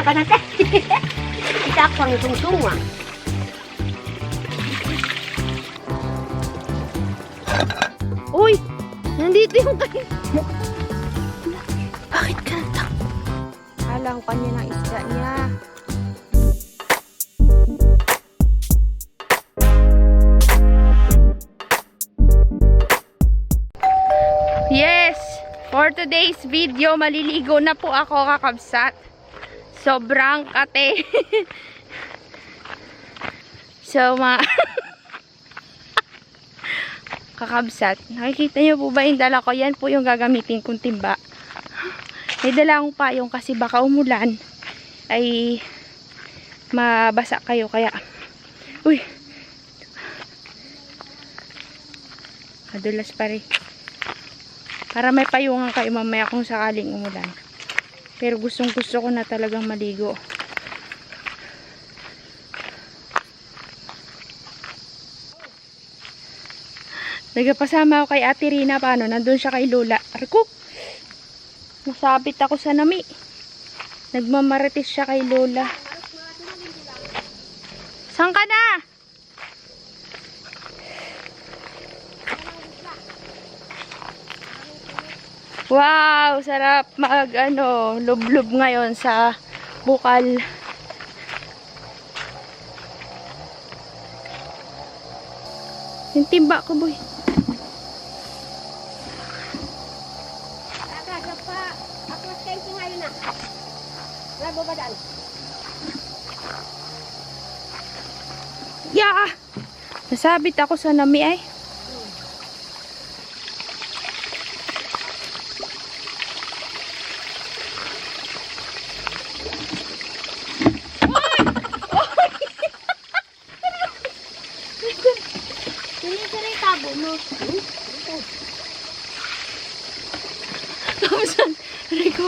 ka na te. Kita ako ang sungsung. Uy! Nandito yung kayo. Bakit ka nata? Kala ko kanya ng isda niya. Yes! For today's video, maliligo na po ako, kakabsat. Sobrang kate. So, kakabsat, nakikita niyo po ba yung dala ko? Yan po yung gagamitin kong timba. May dala akong payong kasi baka umulan ay mabasa kayo. Kaya, uy, madulas pa rin. Para may payungan kayo mamaya kung sakaling umulan. Pero gustong gusto ko na talagang maligo. Nagpasama ako kay Ate Rina. Paano? Nandun siya kay Lola. Ariko! Nasabit ako sa nami. Nagmamarites siya kay Lola. Saan ka na? Wow! Sarap mag lublob ngayon sa bukal. Yung timba ko, boy. Yeah! Nasabit ako sa nami ay. Sini tabo mo. Kamusan? Rico.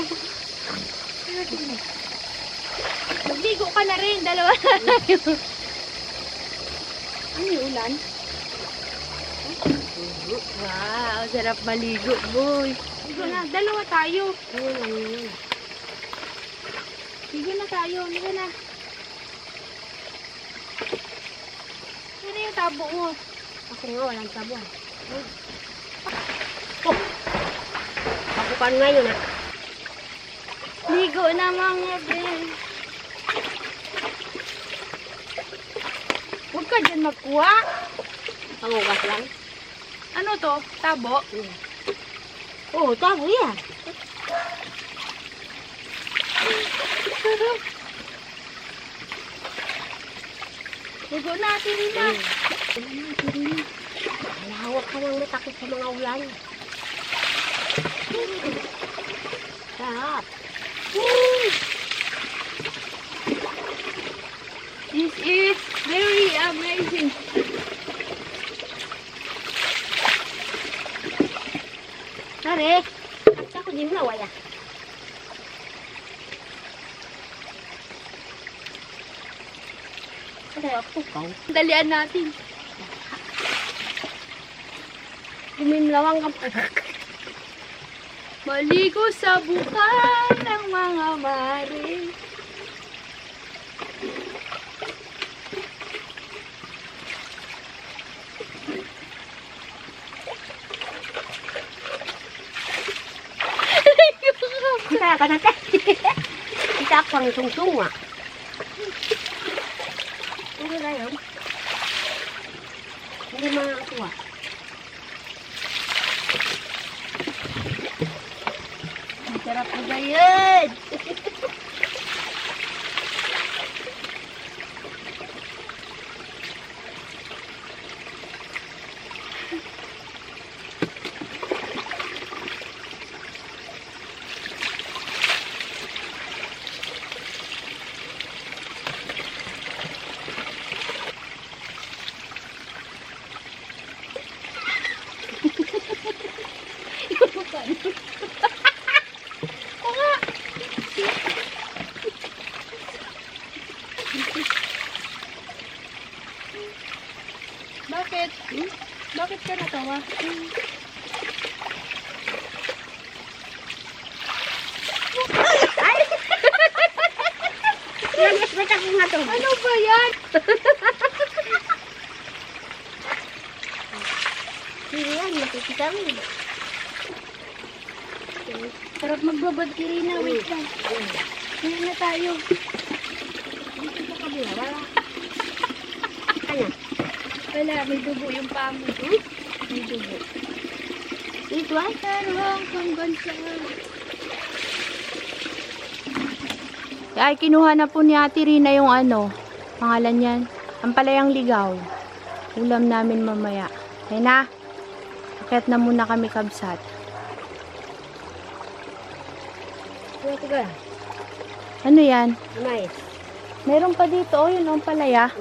Magbigo ka na rin. Dalawa na tayo. Ano yung ulan? Wow, sarap maligo, boy. Ligo na. Dalawa tayo. Ligo na tayo. Ligo na. Ano yung tabo mo? Ako nga, walang tabo. Oh! Ako pa ngayon ah. Ligo na mga ben. Huwag ka dyan magkuha. Pangugas lang. Ano to? Tabo? Oo, tabo yan. Ligo natin na. Malawak ka nang natakot sa mga ulan. Sarap. This is very amazing. Pare, at ako din na wala. Ano ako kau? Dalian natin. Gumimlawang ka pa. Maligo sa bukal ng mga mare. Kita ka na te. Kita ako ang sungsung ah. Hindi na yun. Hindi mga ako ah. Sarap na ganyan. Bakit? Bakit ka natawa? nga to. Ano ba yan? Sige yan, makikita mo. Sarap magbabad Kirina. Wait lang. Kaya na tayo. Dito sa kabila, wala. Ano? Wala, may dugo yung paa mo. May dugo. Dito ay? Tarong hanggang sa... Ay, kinuha na po ni Ate Rina yung ano, pangalan yan, ang palayang ligaw. Ulam namin mamaya. Ay na, akit na muna kami kabsat. Tiga. Ano yan? Mais. Meron pa dito, oh, yun ang palaya.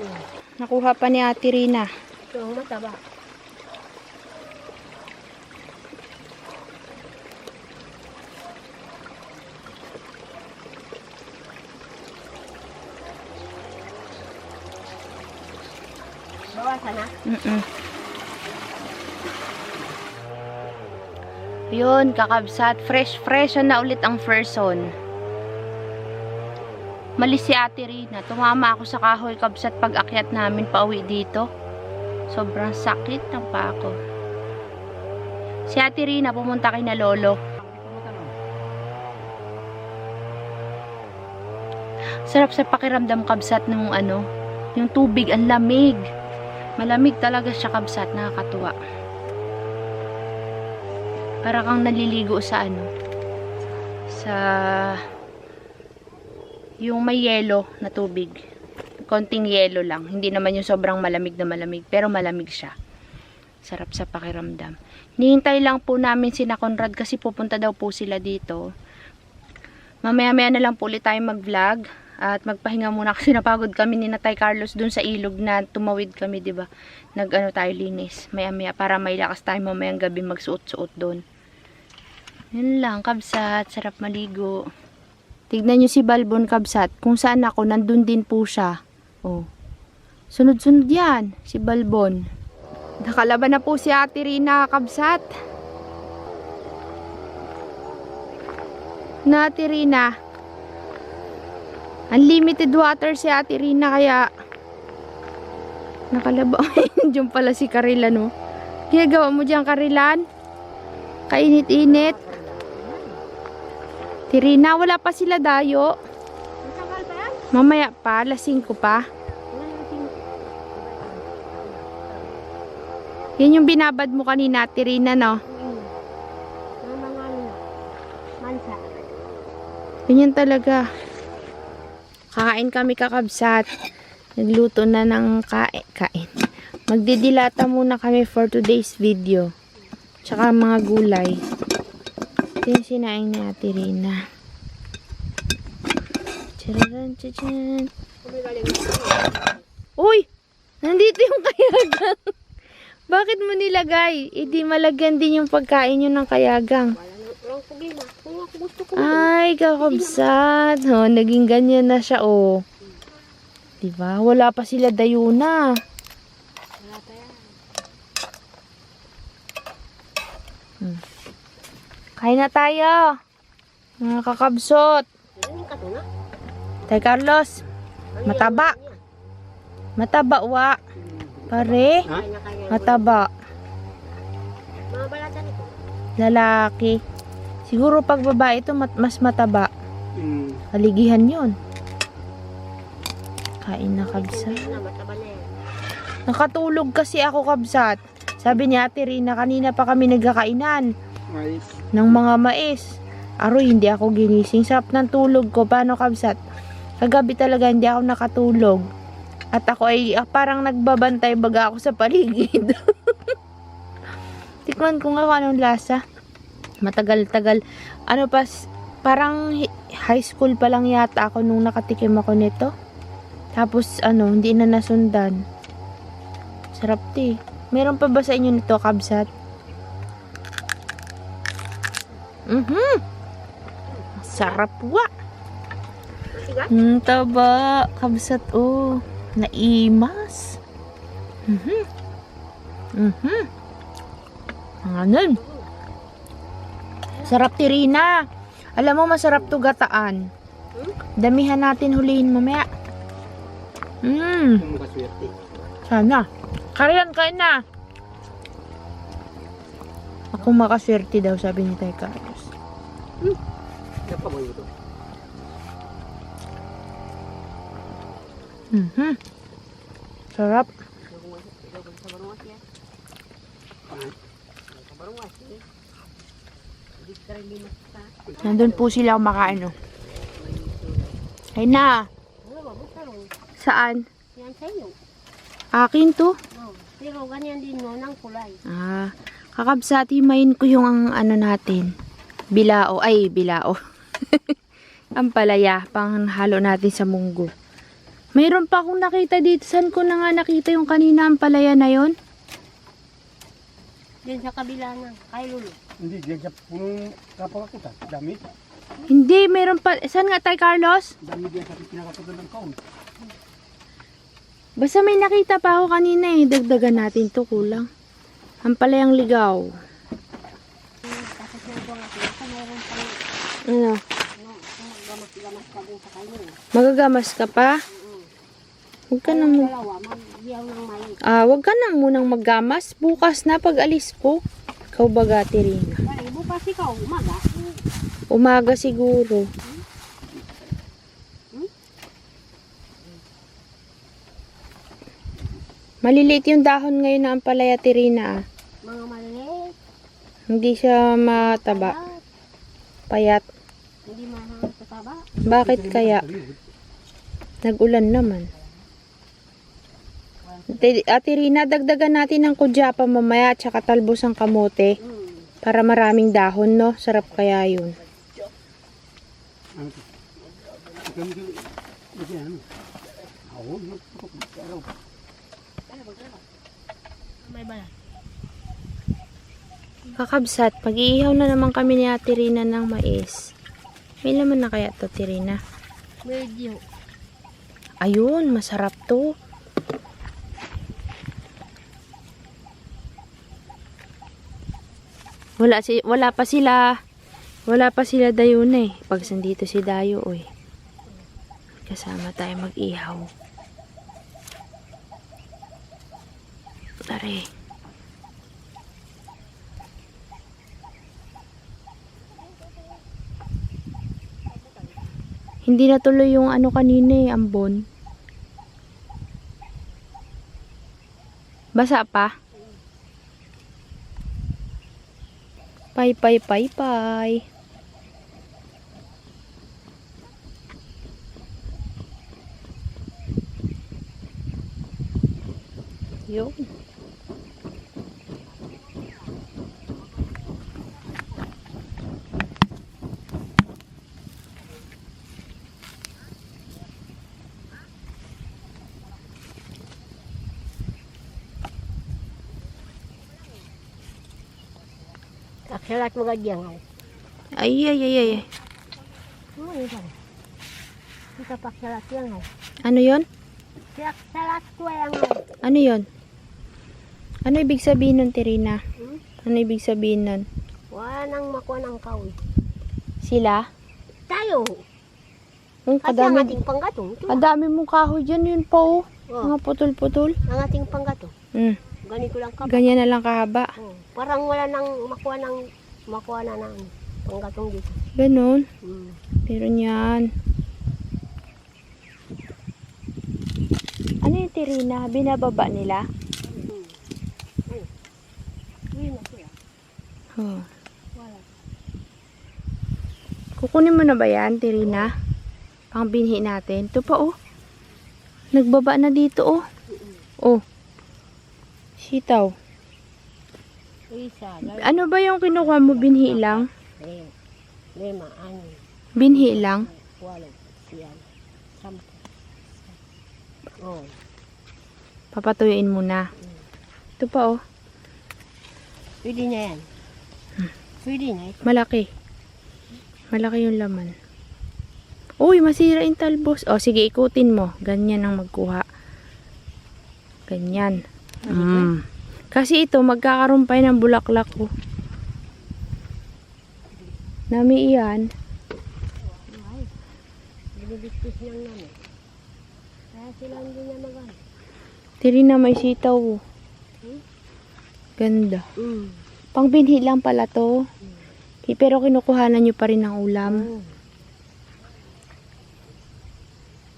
Nakuha pa ni Ate Rina. Ito ang mataba. Bawasan na. Yun, kakabsat. Fresh na ulit ang person. Malis si Ate Rina. Tumama ako sa kahoy kabsat pag akyat namin pauwi dito. Sobrang sakit ng paa ko. Si Ate Rina pumunta kay na lolo. Sarap sa pakiramdam kabsat nung ano, yung tubig ang lamig. Malamig talaga siya kabsat, nakakatuwa. Para kang naliligo sa ano, sa yung may yelo na tubig. Konting yelo lang, hindi naman yung sobrang malamig na malamig, pero malamig siya. Sarap sa pakiramdam. Nihintay lang po namin sina Conrad kasi pupunta daw po sila dito. Mamaya-maya na lang po ulit tayo mag-vlog. At magpahinga muna kasi napagod kami ni Natay Carlos dun sa ilog na tumawid kami, di ba? Nag-ano tayo linis. Maya-maya para may lakas tayo mamayang gabi magsuot-suot doon. Yun lang, kabsat. Sarap maligo. Tignan nyo si Balbon, kabsat. Kung saan ako, nandun din po siya. Oh. Sunod-sunod yan, si Balbon. Nakalaban na po si Ate Rina, kabsat. Na Ate Rina. Unlimited water si Ate Rina kaya nakalaba. Diyan pala si Karila, no? Ginagawa mo dyan, Karilan? Kainit-init. Ate Rina, wala pa sila dayo. Mamaya pa, alas 5 pa. Yan yung binabad mo kanina, Ate Rina, no? Mansa. Ganyan talaga. Kakain kami kakabsat. Nagluto na ng kain. Magdidilata muna kami for today's video. Tsaka mga gulay. Ito yung sinaing ni Ate Rina. Tcharan, tcharan. Uy! Nandito yung kayagang. Bakit mo nilagay? Hindi malagyan din yung pagkain yun ng kayagang. Ay, kakabsat. Oh, naging ganyan na siya, oh. Diba? Wala pa sila dayuna. Wala pa yan. Kain na tayo. Mga kakabsot. Tay Carlos. Mataba. Mataba, wa. Pare. Mataba. Mga balatan ito. Lalaki. Siguro pag babae ito mas mataba. Aligihan yun. Kain na kabsat. Nakatulog kasi ako kabsat. Sabi ni Ate Rina, kanina pa kami nagkakainan. Mais. Ng mga mais. Aroy, hindi ako ginising. Sarap ng tulog ko. Paano kabsat? Kagabi talaga hindi ako nakatulog. At ako ay parang nagbabantay baga ako sa paligid. Tikman ko nga kung anong lasa. Matagal-tagal. Ano pa, parang high school pa lang yata ako nung nakatikim ako nito. Tapos ano, hindi na nasundan. Sarap di. Meron pa ba sa inyo nito, kabsat? Sarap wa. Taba, kabsat, oh. Naimas. Ngayon. Sarap tirina. Alam mo, masarap to gataan. Damihan natin, hulihin mamaya. Kung makaswerte. Sana. Karian, kain na. Ako makaswerte daw, sabi ni Tay Carlos. Napamoy mo to. Sarap. Nandun po sila kumakain, oh. Ay na. Saan? Yan sa'yo. Akin to. Oh, pero ganyan din no, ng kulay. Kakabsati, main ko yung ano natin. Bilao. Ay, bilao. Ang palaya, pang halo natin sa munggo. Mayroon pa akong nakita dito. Saan ko na nga nakita yung kanina ang palaya na yon? Diyan sa kabila na, kay Lulu. Hindi, diyan sa punong kapakakutan. Dami. Hindi, mayroon pa. Saan nga tayo, Carlos? Dami diyan sa pinakakutan ng kaon. Basta may nakita pa ako kanina eh. Dagdagan natin to, kulang. Ang palayang ligaw. Tapos yung buwang atin, sa mayroon pang, Ano? magamas-gamas ka din sa kayo. Magagamas ka pa? Huwag ka nang Dalawa, magbiyaw ng mali. Huwag ka nang munang maggamas. Bukas na pag alis ko. Ikaw bagati rin. Bali, bukas ikaw, umaga. Umaga siguro. Maliliit yung dahon ngayon na ang palaya, Tirina. Mga maliliit. Hindi siya mataba. At Payat. hindi mahal Bakit kaya? Nag-ulan naman. Ate Rina, dagdagan natin ng kudyapa mamaya at saka talbos ng kamote. Para maraming dahon, no? Sarap kaya yun. Ano to? Ano? Ako, araw. May bala. Kakabsat, pag-iihaw na naman kami ni Ate Rina ng mais. May laman na kaya to, Ate Rina? Medyo. Ayun, masarap to. Wala pa sila Dayo na eh. Pag sandito si Dayo, oy. Kasama tayo mag-ihaw. Tari. Hindi natuloy yung ano kanina eh, ambon. Basa pa? Pay. Yun. Aksalat mo gadyang. Ay. Ano yun ba? Ito pa aksalat yan. Ano yon? Aksalat ko yan. Ano yon? Ano ibig sabihin nun, Tirina? Ano ibig sabihin nun? Wala nang makuha ng kawi. Sila? Tayo. Ang Kasi ang kadami, ating panggatong. kadami mong kahoy dyan yun pa oh. Mga putol-putol. Ang ating panggato. Ganito lang ka. Ganyan na lang kahaba. Parang wala nang makuha na ng panggatong dito. Ganon. Pero yan. Ano yung Tirina? Binababa nila? Yun na sila. Oh. Wala. Kukunin mo na ba yan, Tirina? Pang binhi natin. Ito pa, oh. Nagbaba na dito, oh. Oh. Sitaw. Isa. Ano ba yung kinukuha mo? Binhi lang? Lima. Ano? Binhi lang? Walo. Siyan. Sampo. Oh. Papatuyuin mo na. Ito pa, oh. Pwede na yan. Pwede na ito. Malaki. Malaki yung laman. Uy, masira yung talbos. O, sige, ikutin mo. Ganyan ang magkuha. Ganyan. Kasi ito, magkakaroon pa ng bulaklak ko. Nami iyan. Ay. Binibistis lang namin. Kaya sila hindi na mag-ano. Tirina, may sitaw. Oh. Hmm? Ganda. Mm. Pangbinhi lang pala to. Pero kinukuhanan nyo pa rin ng ulam. Oo.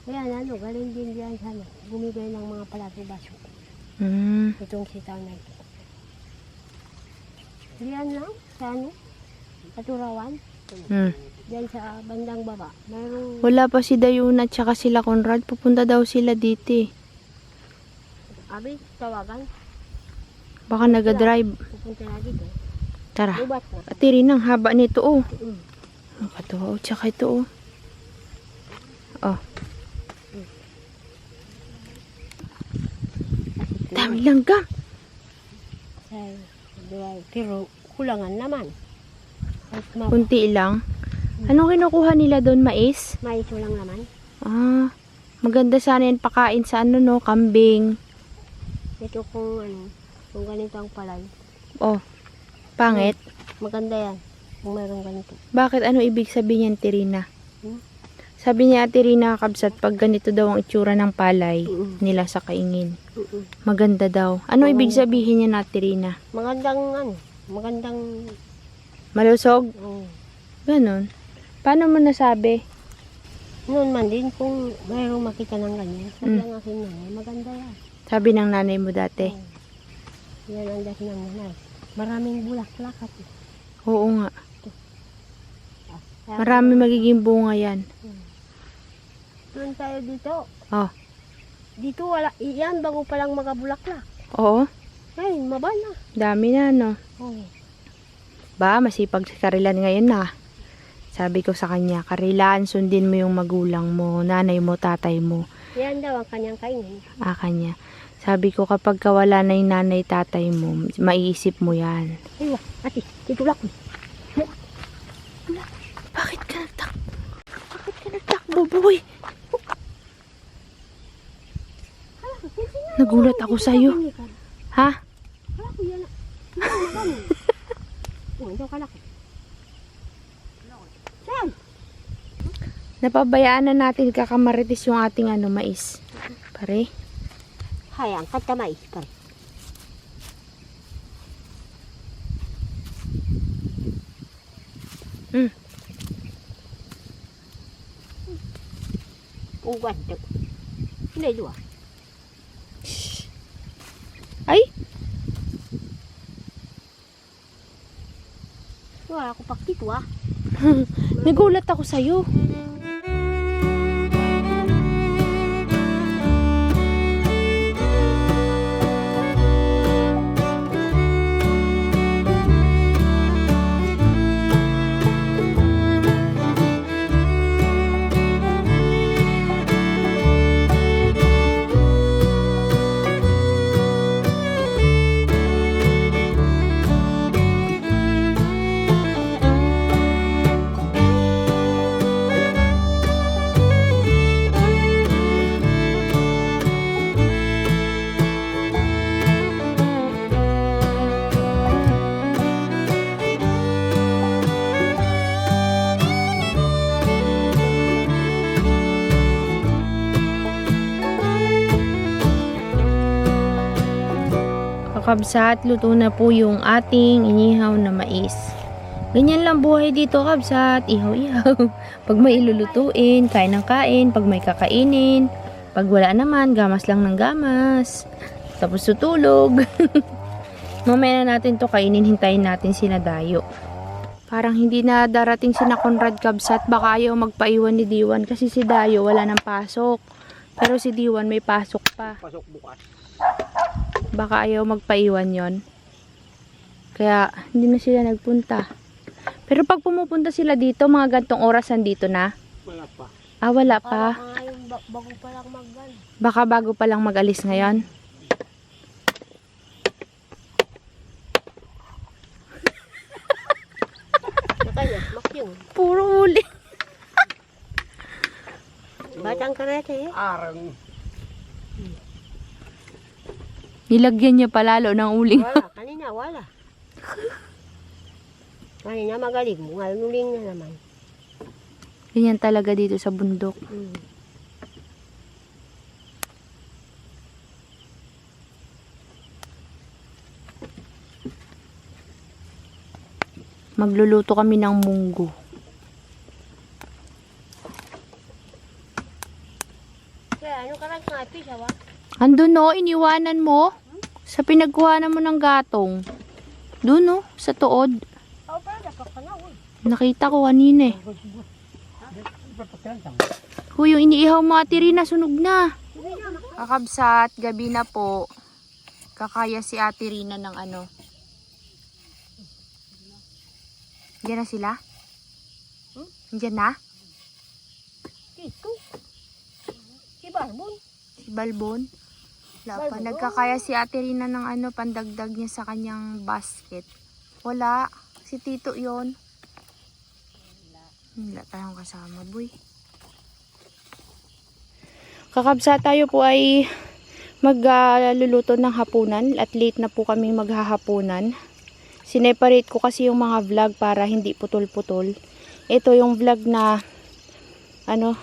Kaya ano, galing din diyan sana. Bumigay ng mga palato-baso. Itong sitaw na ito. Diyan lang, sa ano, Paturawan. Diyan sa bandang baba. Mayroong Wala pa si Dayuna at saka sila Conrad. Pupunta daw sila dito eh. abi, tawagan. Baka nagadrive. Pupunta na dito. Tara. Lubat na. At rin ang haba nito oh. Mm. Nakatuwa oh. Tsaka ito oh. Oh. Dami langgam. Pero kulangan naman. At Kunti lang. Anong kinukuha nila doon? Mais? mais lang naman. Ah. Maganda sana yan pakain sa ano no. Kambing. Ito kung ano, kung ganito ang palay. Oh. Pangit. Maganda yan. Kung mayroong ganito. Bakit? Ano ibig sabihin yan, Tirina? Hmm? Sabi niya, Tirina, kabsat, pag ganito daw ang itsura ng palay nila sa kaingin. Maganda daw. Ano ibig sabihin niya na, Tirina? Magandang ano, magandang Malusog? Ganon. Paano mo nasabi? noon man din kung mayroong makita ng ganyan. Sabi ang aking nanay, maganda yan. Sabi ng nanay mo dati. Yan ang dati ng nanay. Maraming bulaklak at Oo nga. Marami magiging bunga yan. doon tayo dito. Oh. Dito wala, iyan bago pa lang magabulaklak. Oo. Ay, maba na. Dami na, no? Oh. Ba, masipag si Karilan ngayon na. Sabi ko sa kanya, Karilan, sundin mo yung magulang mo, nanay mo, tatay mo. Yan daw ang kanyang kainin. Kanya. Sabi ko, kapag kawala na yung nanay, tatay mo, maiisip mo yan. Ay, ate, titulak mo. Bakit ka nagtakbo? Bakit ka nagtakbo, boy? Nagulat ako sa'yo. Ha? Kala ko yan. Oh, ito kala ko. Saan? Napabayaan na natin kakamaritis yung ating ano, mais. Pare. Hayang katamay. Pare. Uwan daw. Hindi dua. Ay! Wala ako pakito ah. Nagulat ako sa'yo. Kabsat, luto na po yung ating inihaw na mais. Ganyan lang buhay dito, kabsat. Ihaw-ihaw. Pag may ilulutuin, kain ng kain. Pag may kakainin. Pag wala naman, gamas lang ng gamas. Tapos tutulog. Mamaya na natin to kainin. Hintayin natin sina Dayo. Parang hindi na darating sina Conrad, kabsat. Baka ayaw magpaiwan ni Diwan. Kasi si Dayo wala nang pasok. Pero si Diwan may pasok pa. Pasok bukas. Baka ayaw magpaiwan yon. Kaya hindi na sila nagpunta. Pero pag pumupunta sila dito, mga gantong oras nandito na. Wala pa. Wala pa. Bago pa lang mag-gan. Baka bago pa lang mag-alis ngayon. Kaya, makyong. Puro uli. Batang karete eh. Arang. Nilagyan niya palalo ng uling. Wala, kanina wala. Kanina magaling, ngaluling na naman. Ganyan talaga dito sa bundok. Magluluto kami ng munggo. Kaya ano ka lang ngapi siya wa? Andun no, iniwanan mo. Sa pinagkuhanan mo ng gatong. Doon no, sa tuod. Oh, pero dapat ka na, uy. Nakita ko kanina eh. Huy, yung iniihaw mo Ate Rina, sunog na. Kakabsat, gabi na po. Kakaya si Ate Rina ng ano. Diyan na sila? Diyan na? Ito. Si Barbon. Si Balbon? Wala pa. Balbon. Nagkakaya si Ate Rina ng ano, pandagdag niya sa kanyang basket. Wala. Si Tito yon. Wala tayong kasama, boy. Kakabsa tayo po ay magluluto ng hapunan at late na po kami maghahapunan. Sineparate ko kasi yung mga vlog para hindi putol-putol. Ito yung vlog na ano,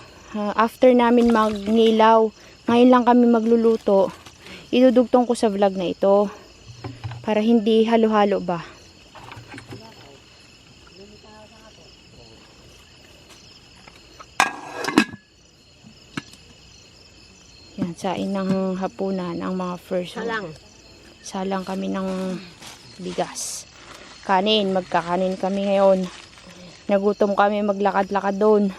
after namin magnilaw. Ngayon lang kami magluluto. Idudugtong ko sa vlog na ito para hindi halo-halo ba. Yan, sain ng hapunan ang mga first. Salang kami ng bigas. Kanin, magkakanin kami ngayon. Nagutom kami, maglakad-lakad doon.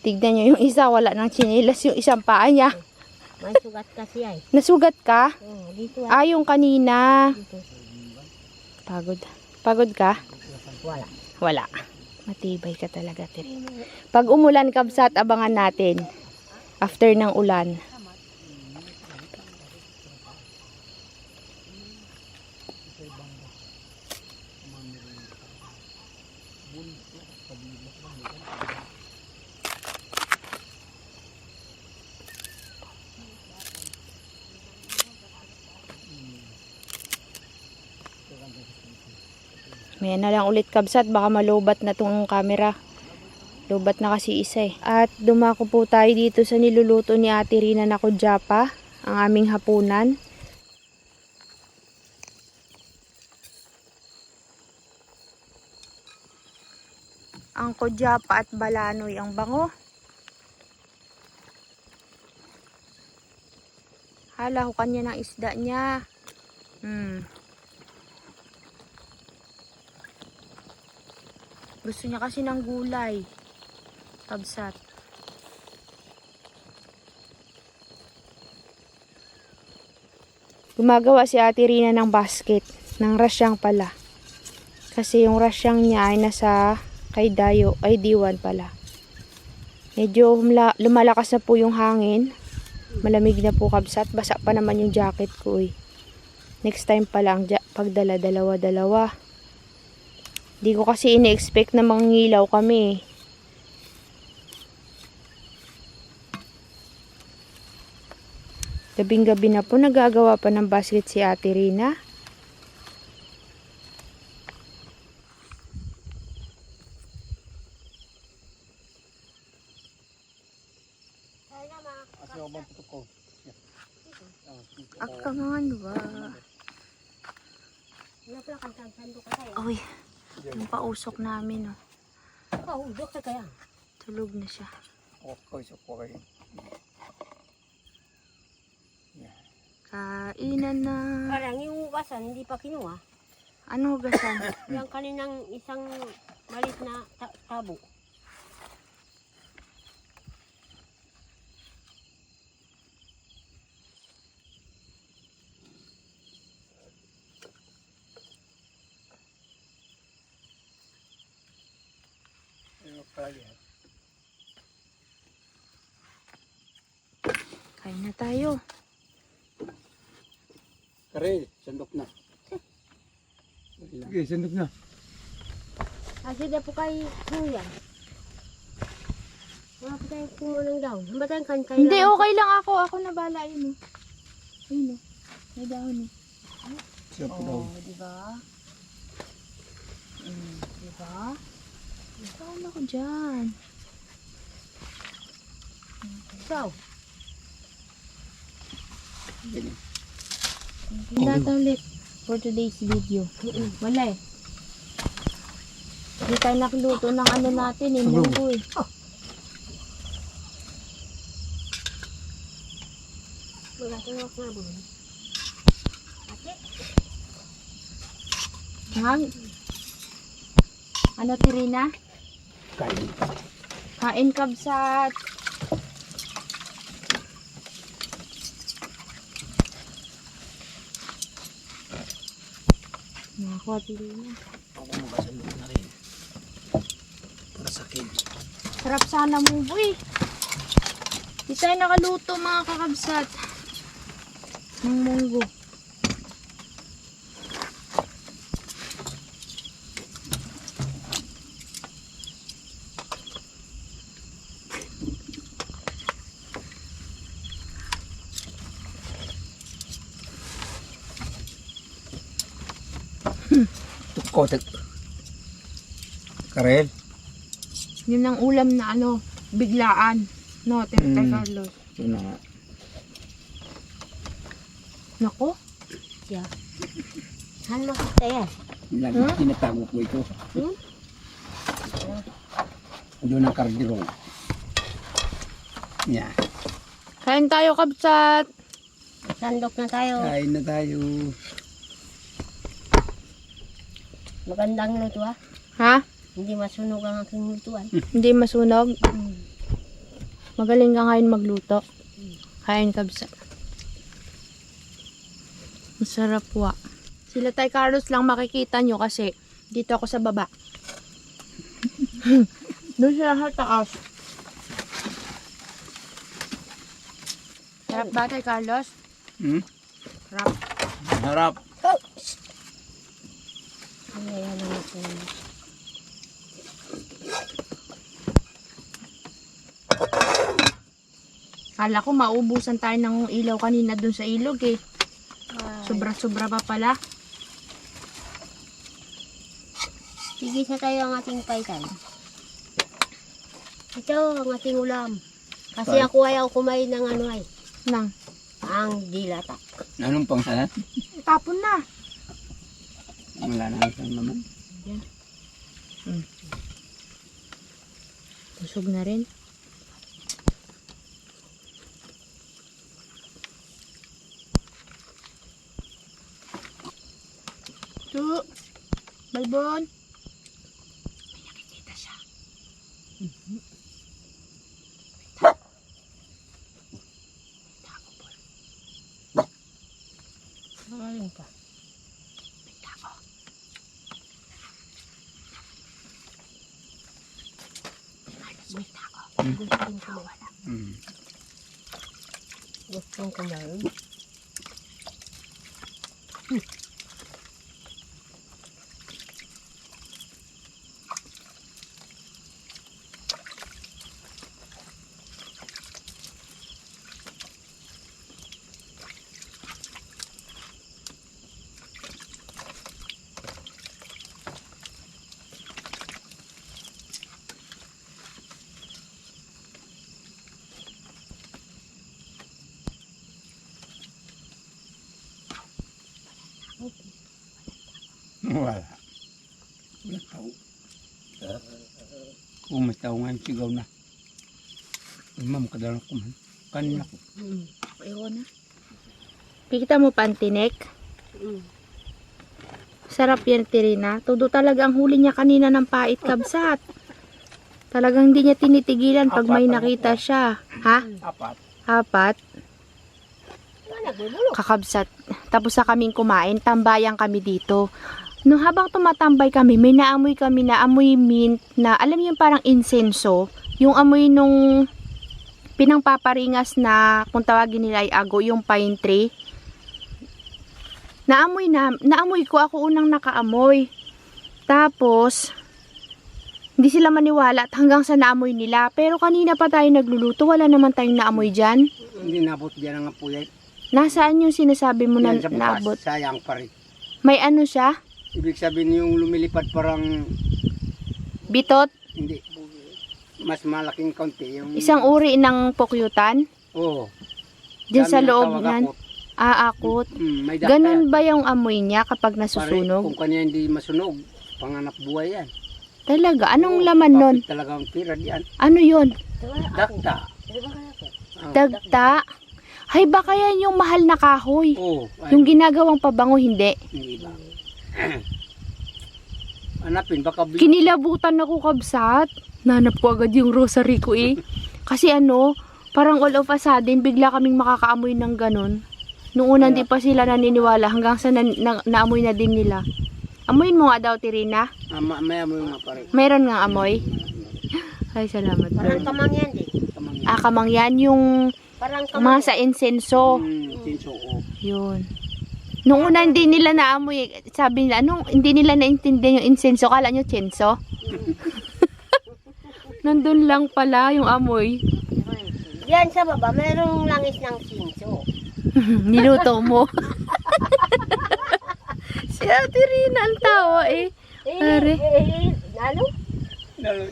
Tignan nyo yung isa, wala nang tsinelas yung isang paa niya. May sugat kasi ay. Nasugat ka? Oh, dito ay. Yung kanina. Dito. Pagod. Pagod ka? Wala. Wala. Matibay ka talaga, Tere. Pag umulan, kabsat, abangan natin. After ng ulan. May na lang ulit kabsat, baka malubat na tong camera. Lubat na kasi isa eh. At dumako po tayo dito sa niluluto ni Ate Rina na kudyapa, ang aming hapunan. Ang kudyapa at balanoy ang bango. Hala ko kanya ng isda niya. Gusto niya kasi ng gulay. Kabsat. Gumagawa si Ate Rina ng basket. Ng rasyang pala. Kasi yung rasyang niya ay nasa kay Dayo. Ay Diwan pala. Medyo lumalakas na po yung hangin. Malamig na po kabsat. Basa pa naman yung jacket ko eh. Next time pala ang pagdala dalawa-dalawa. Di ko kasi ine-expect na mangilaw kami. Gabing-gabi na po nagagawa pa ng basket si Ate Rina. Akka mga ba? Uy, yung pausok namin oh. Oh, doktor kaya. Tulog na siya. Kainan na. Parang yung hugasan, hindi pa kinuha. Ano hugasan? Yung kaninang isang malit na tabo. Kain na tayo. Kare, sandok na. Sige, sandok na. Kasi na po kay Kuya. Wala po tayong kumunang daw. Hamba tayong kankay Hindi, okay lang ako. Ako na bala yun. Ayun o. May dahon eh. Siya po daw. Diba? Diba? Saan ako dyan? Ikaw. Data ulit for today's video. Wala eh. Hindi tayo nakluto ng ano natin eh, munggo eh. Magkatulog nga po. Hang? Ano, Tirina? Kain. Kain kabsat. Nako, Tirina. Ako magasandok na rin. Para sa akin. Sarap sana munggo eh. Di tayo nakaluto mga kakabsat. Ng munggo. Kotek. Karel. Yun ang ulam na ano, biglaan. No, Tita Carlos. Yun na nga. Nako. Yeah. Halo kita yan. Lagi tinatago ko ito. Doon ang kardirong. Yeah. Kain tayo kabsat. Sandok na tayo. Kain na tayo. Magandang luto ha. Ha? Hindi masunog ang aking lutuan. Hindi masunog. Magaling ka ngayon magluto. Kain kabsat. Masarap wa. Sila Tay Carlos lang makikita nyo kasi dito ako sa baba. Doon sila sa taas. Sarap ba Tay Carlos? Sarap. Harap. Ayan ang lutuan. Kala ko maubusan tayo ng ilaw kanina dun sa ilog eh. Sobra-sobra pa pala. Sige sa tayo ang ating paitan. Ito ang ating ulam. Kasi Pait. ako ayaw kumain ng ano ay. Nang. Ang dilata. Anong pang salat? Tapon na. Wala na ang naman. Busog na rin. Ito. Balbon. May nakikita siya. Ayun pa. May tao. May tao. Gustong kumawala. Mm. Gustong kumain. Wala. Wala tao. Kung may tao ngayon, sigaw na. Ay, ma'am, kadalang ko man. Kanina ko. Ayoko na. Kikita mo pantinek? Sarap yan, Tirina. Todo talaga ang huli niya kanina ng pait kabsat. Talagang hindi niya tinitigilan pag may nakita siya. Ha? Apat. Apat? Kakabsat. Tapos na kaming kumain, tambayan kami dito. Nung habang tumatambay kami, may naamoy kami na amoy mint na, alam niyo yung parang insenso, yung amoy nung pinangpaparingas na, kung tawagin nila ay ago, yung pine tree. Naamoy ko, ako unang nakaamoy. Tapos, hindi sila maniwala at hanggang sa naamoy nila. Pero kanina pa tayo nagluluto, wala naman tayong naamoy dyan. Hindi nabot dyan ang apoy. Nasaan yung sinasabi mo na Yan sa bukas, naabot? sayang pa rin. May ano siya? Ibig sabihin yung lumilipad parang Bitot? hindi. Mas malaking kaunti. Yung, Isang uri ng pokyutan? Oo. Diyan sa Dami ng loob tawag niyan? ako. Aakot? May data Ganun yan. ba yung amoy niya kapag Pare, nasusunog? kung kanya hindi masunog, panganap buhay yan. Talaga? Anong laman nun? Bakit talagang pira diyan? Ano yun? Diba, ako? Dakta. Diba ka ako? Dagta? Hay, baka yan yung mahal na kahoy. Oo. Yung ginagawang pabango, hindi. Hindi ba? Hanapin, baka Kinilabutan ako, kabsat. Nanap ko agad yung rosary ko eh. Kasi ano, parang all of a sudden, bigla kaming makakaamoy ng ganun. Nung una, di pa sila naniniwala hanggang sa naamoy na din nila. Amoyin mo nga daw, Tirina. Maya mo yung pare. Mayroon nga amoy. Ay, salamat. Parang Lord. kamang yan din. Kamang yan, yung Parang kamang. mga sa insenso. Tinso, oo. Yun. Nung una, hindi nila naamoy. Sabi nila, hindi nila naintindihan yung insenso. Kala nyo, chenso? Nandun lang pala yung amoy. Yan sa baba, mayroong langis ng sinso. Niluto mo. Si Ate Rina ang tawa eh. Pare. Ano? Lalo.